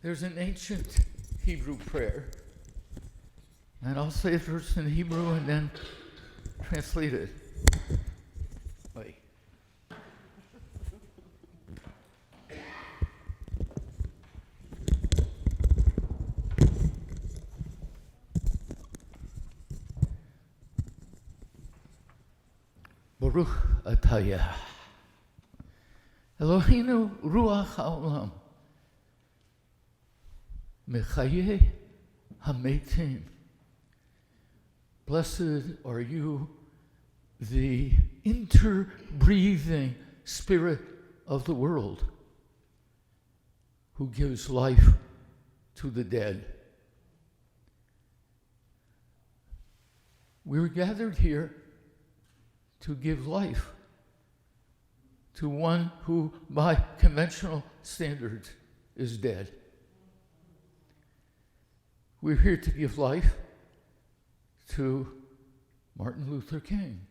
There's an ancient Hebrew prayer, and I'll say it first in Hebrew and then translate it. Wait. Baruch atah Eloheinu ruach haolam mechayeh hametim. Blessed are you, the interbreathing Spirit of the world, who gives life to the dead. We're gathered here to give life to one who, by conventional standards, is dead. We're here to give life to Martin Luther King.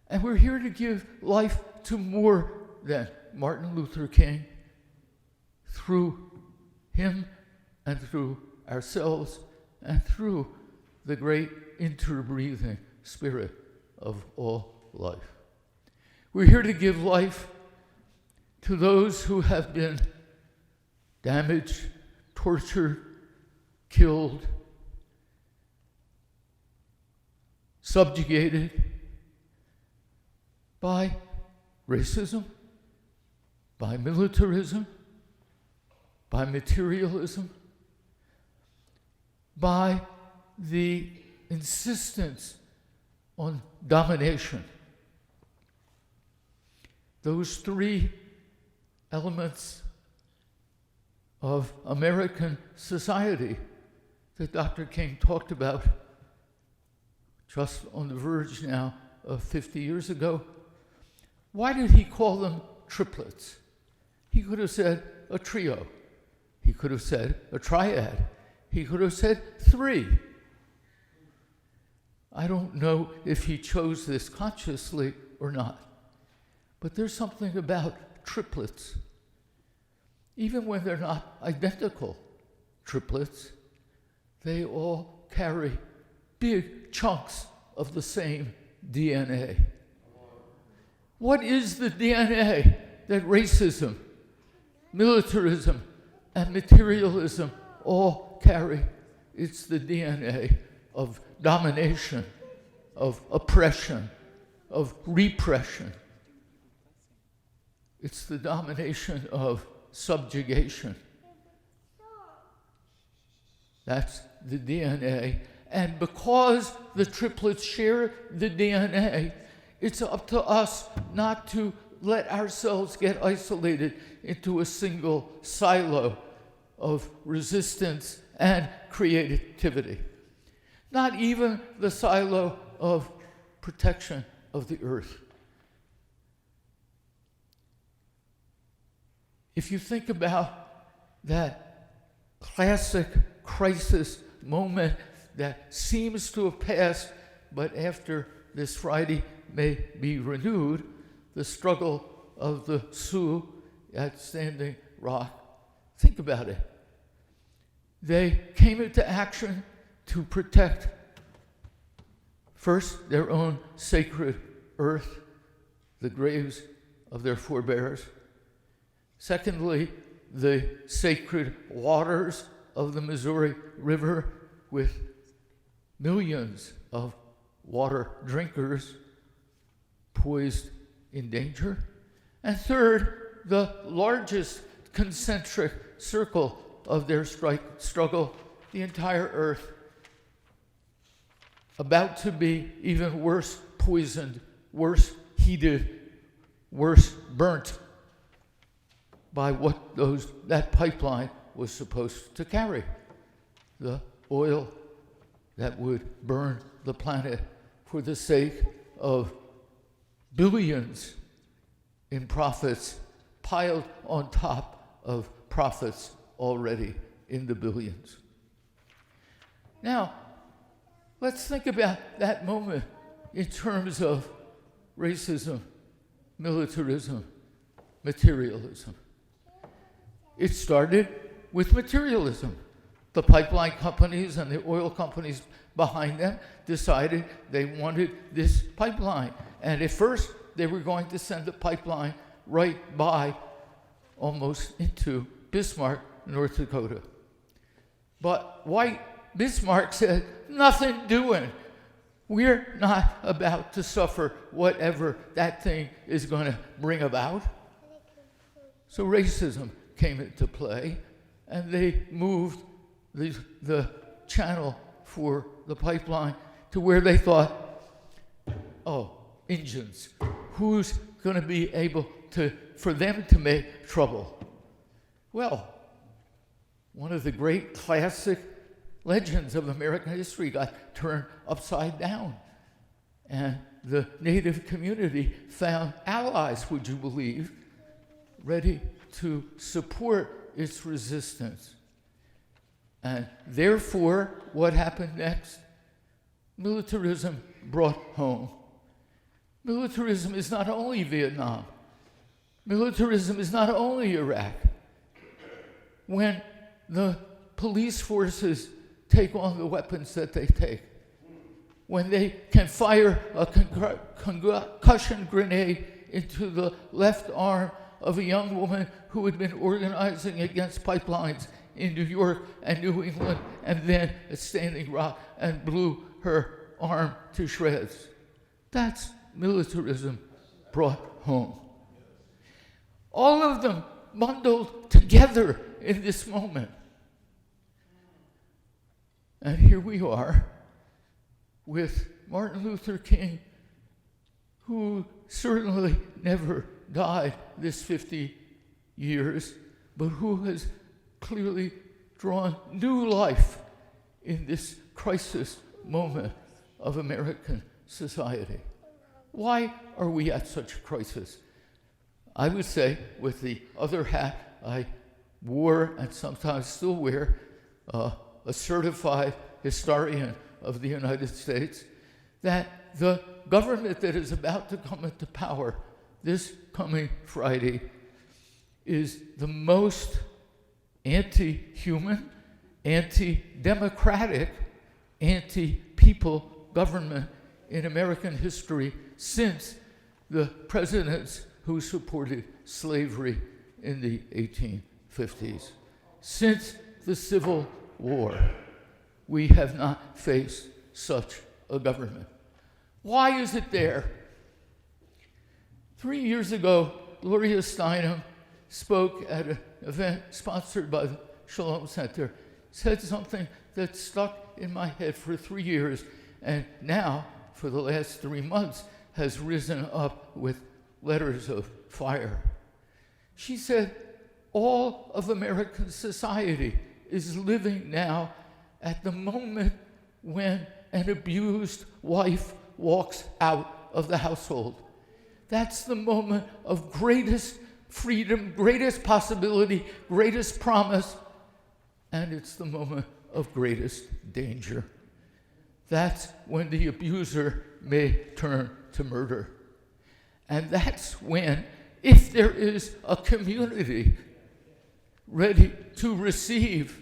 And we're here to give life to more than Martin Luther King, through him and through ourselves and through the great interbreathing Spirit of all life. We're here to give life to those who have been damaged, tortured, killed, subjugated by racism, by militarism, by materialism, by the insistence on domination. Those three elements of American society that Dr. King talked about just on the verge now of 50 years ago. Why did he call them triplets? He could have said a trio. He could have said a triad. He could have said three. I don't know if he chose this consciously or not, but there's something about triplets. Even when they're not identical triplets, they all carry big chunks of the same DNA. What is the DNA that racism, militarism, and materialism all carry? It's the DNA of domination, of oppression, of repression. It's the domination of subjugation. That's the DNA. And because the triplets share the DNA, it's up to us not to let ourselves get isolated into a single silo of resistance and creativity. Not even the silo of protection of the earth. If you think about that classic crisis moment that seems to have passed, but after this Friday may be renewed, the struggle of the Sioux at Standing Rock. Think about it. They came into action to protect, first, their own sacred earth, the graves of their forebears. Secondly, the sacred waters of the Missouri River, with millions of water drinkers poised in danger. And third, the largest concentric circle of their struggle, the entire earth, about to be even worse poisoned, worse heated, worse burnt by what that pipeline was supposed to carry. The oil that would burn the planet for the sake of billions in profits piled on top of profits already in the billions. Now, let's think about that moment in terms of racism, militarism, materialism. It started with materialism. The pipeline companies and the oil companies behind them decided they wanted this pipeline. And at first, they were going to send the pipeline right by, almost into Bismarck, North Dakota. But white Bismarck said, nothing doing. We're not about to suffer whatever that thing is going to bring about. So racism came into play, and they moved the channel for the pipeline to where they thought, oh, Indians, who's going to be able for them to make trouble? Well, one of the great classic legends of American history got turned upside down. And the Native community found allies, would you believe, ready to support its resistance. And therefore, what happened next? Militarism brought home. Militarism is not only Vietnam. Militarism is not only Iraq. When the police forces take on the weapons that they take, when they can fire a concussion grenade into the left arm of a young woman who had been organizing against pipelines in New York and New England, and then at Standing Rock, and blew her arm to shreds. That's militarism brought home. All of them bundled together in this moment. And here we are with Martin Luther King, who certainly never died this 50 years, but who has clearly drawn new life in this crisis moment of American society. Why are we at such a crisis? I would say, with the other hat I wore and sometimes still wear, a certified historian of the United States, that the government that is about to come into power this coming Friday is the most anti-human, anti-democratic, anti-people government in American history since the presidents who supported slavery in the 1850s. Since the Civil War, we have not faced such a government. Why is it there? 3 years ago, Gloria Steinem spoke at an event sponsored by the Shalom Center, said something that stuck in my head for 3 years, and now, for the last 3 months, has risen up with letters of fire. She said, all of American society is living now at the moment when an abused wife walks out of the household. That's the moment of greatest freedom, greatest possibility, greatest promise, and it's the moment of greatest danger. That's when the abuser may turn to murder. And that's when, if there is a community ready to receive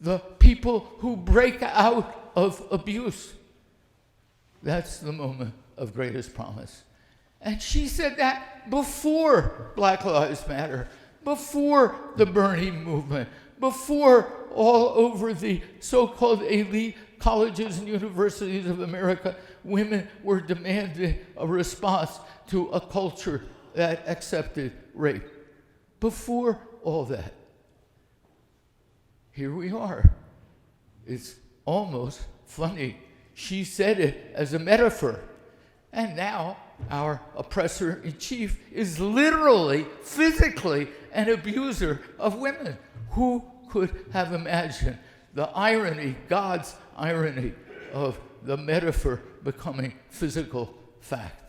the people who break out of abuse, that's the moment of greatest promise. And she said that before Black Lives Matter, before the Bernie movement, before all over the so-called elite colleges and universities of America, women were demanding a response to a culture that accepted rape. Before all that, here we are. It's almost funny. She said it as a metaphor. And now our oppressor-in-chief is literally, physically, an abuser of women. Who could have imagined the irony, God's irony, of the metaphor becoming physical fact?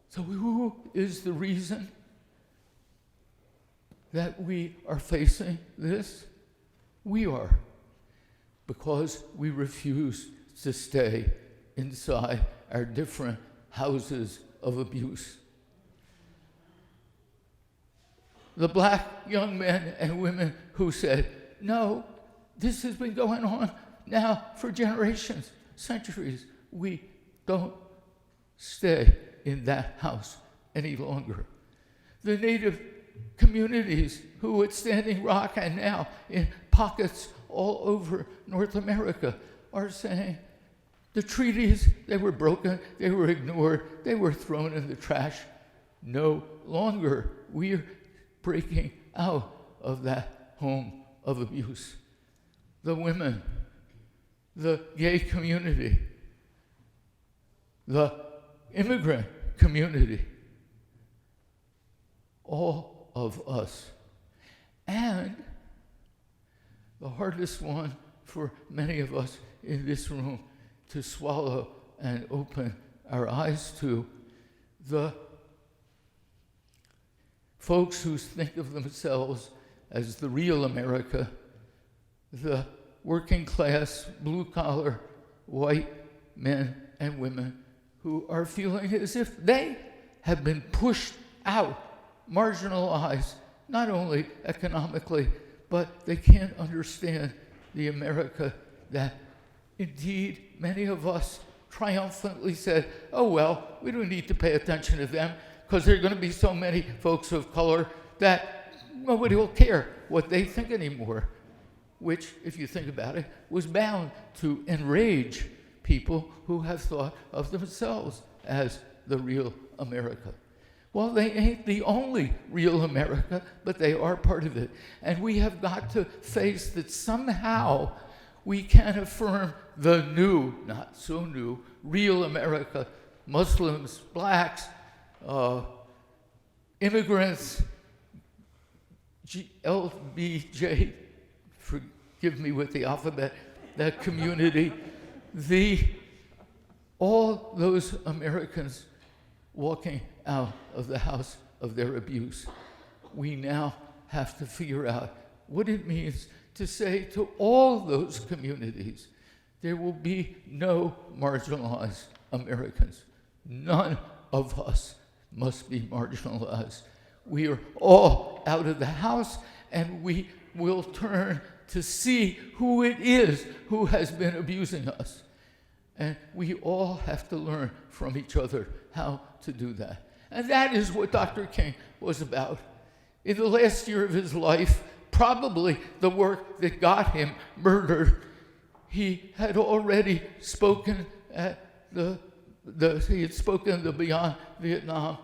So who is the reason that we are facing this? We are. Because we refuse to stay inside our different houses of abuse. the black young men and women who said, no, this has been going on now for generations, centuries. We don't stay in that house any longer. The Native communities who at Standing Rock and now in pockets all over North America are saying the treaties, they were broken, they were ignored, they were thrown in the trash. No longer. We're breaking out of that home of abuse. The women, the gay community, the immigrant community, all of us. And the hardest one for many of us in this room to swallow and open our eyes to, the folks who think of themselves as the real America, the working class, blue-collar, white men and women who are feeling as if they have been pushed out, marginalized, not only economically, but they can't understand the America that indeed many of us triumphantly said, oh well, we don't need to pay attention to them because there are going to be so many folks of color that nobody will care what they think anymore, which, if you think about it, was bound to enrage people who have thought of themselves as the real America. Well, they ain't the only real America, but they are part of it. And we have got to face that somehow we can affirm the new, not so new, real America, Muslims, blacks, immigrants, LBJ, forgive me with the alphabet, that community, all those Americans walking out of the house of their abuse. We now have to figure out what it means to say to all those communities, there will be no marginalized Americans. None of us must be marginalized. We are all out of the house, and we will turn to see who it is who has been abusing us. And we all have to learn from each other how to do that. And that is what Dr. King was about. In the last year of his life, probably the work that got him murdered, he had already spoken at the Beyond Vietnam.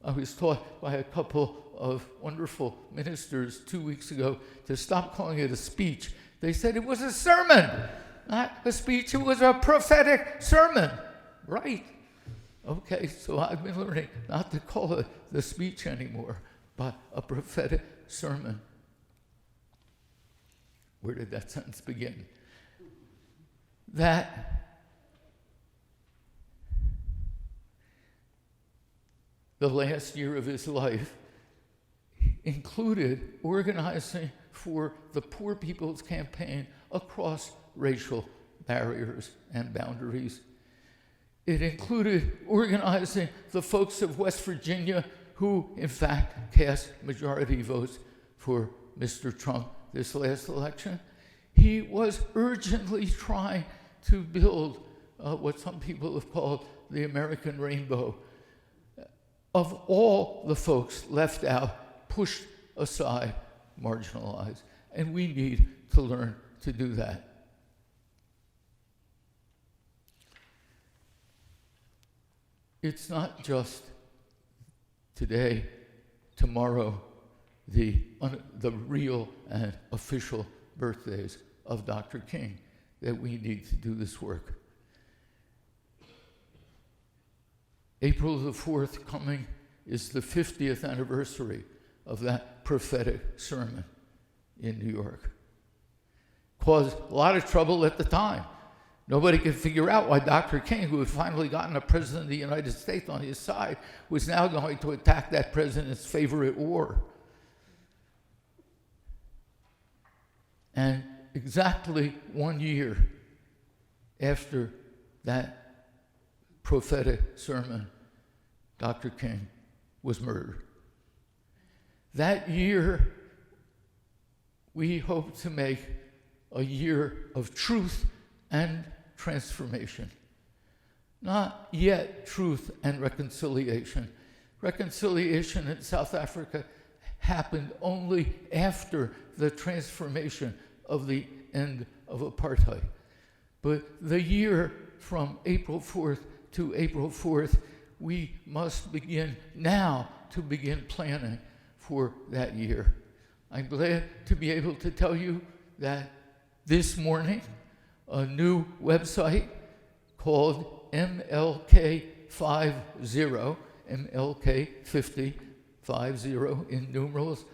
I was taught by a couple of wonderful ministers 2 weeks ago to stop calling it a speech. They said it was a sermon, not a speech. It was a prophetic sermon. Right. Okay, so I've been learning not to call it the speech anymore, but a prophetic sermon. Where did that sentence begin? That the last year of his life included organizing for the Poor People's Campaign across racial barriers and boundaries. It included organizing the folks of West Virginia who, in fact, cast majority votes for Mr. Trump this last election. He was urgently trying to build what some people have called the American rainbow, of all the folks left out, pushed aside, marginalized. And we need to learn to do that. It's not just today, tomorrow, the real and official birthdays of Dr. King that we need to do this work. April the 4th coming is the 50th anniversary of that prophetic sermon in New York. Caused a lot of trouble at the time. Nobody could figure out why Dr. King, who had finally gotten a president of the United States on his side, was now going to attack that president's favorite war. And exactly 1 year after that prophetic sermon, Dr. King was murdered. That year, we hope to make a year of truth and transformation. Not yet truth and reconciliation. Reconciliation in South Africa happened only after the transformation of the end of apartheid. But the year from April 4th to April 4th, we must begin now to begin planning for that year. I'm glad to be able to tell you that this morning, a new website called MLK50, MLK50, 50 in numerals,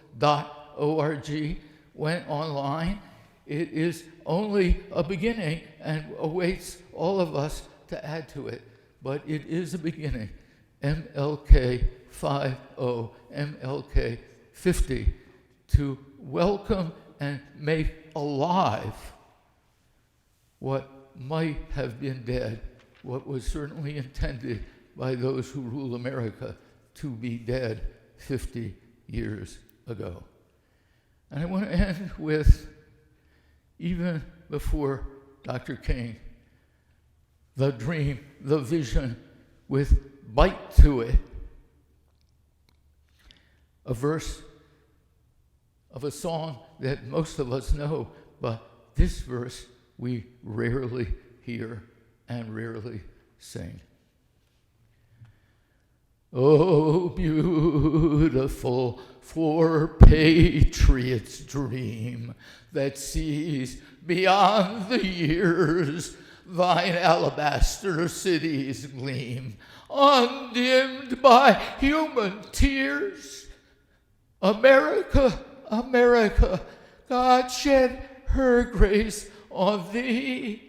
.org, went online. It is only a beginning and awaits all of us to add to it, but it is a beginning. MLK50, MLK50, to welcome and make alive what might have been dead, what was certainly intended by those who rule America to be dead 50 years ago. And I want to end with, even before Dr. King, the dream, the vision, with bite to it, a verse of a song that most of us know, but this verse we rarely hear and rarely sing. Oh, beautiful for patriots' dream that sees beyond the years thine alabaster cities gleam, undimmed by human tears. America, America, God shed her grace on thee,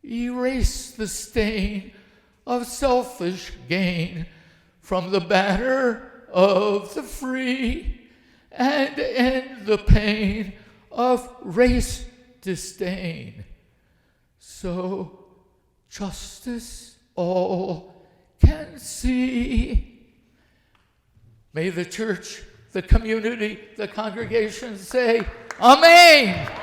erase the stain of selfish gain from the banner of the free, and end the pain of race disdain. So justice all can see. May the church, the community, the congregation say, Amen.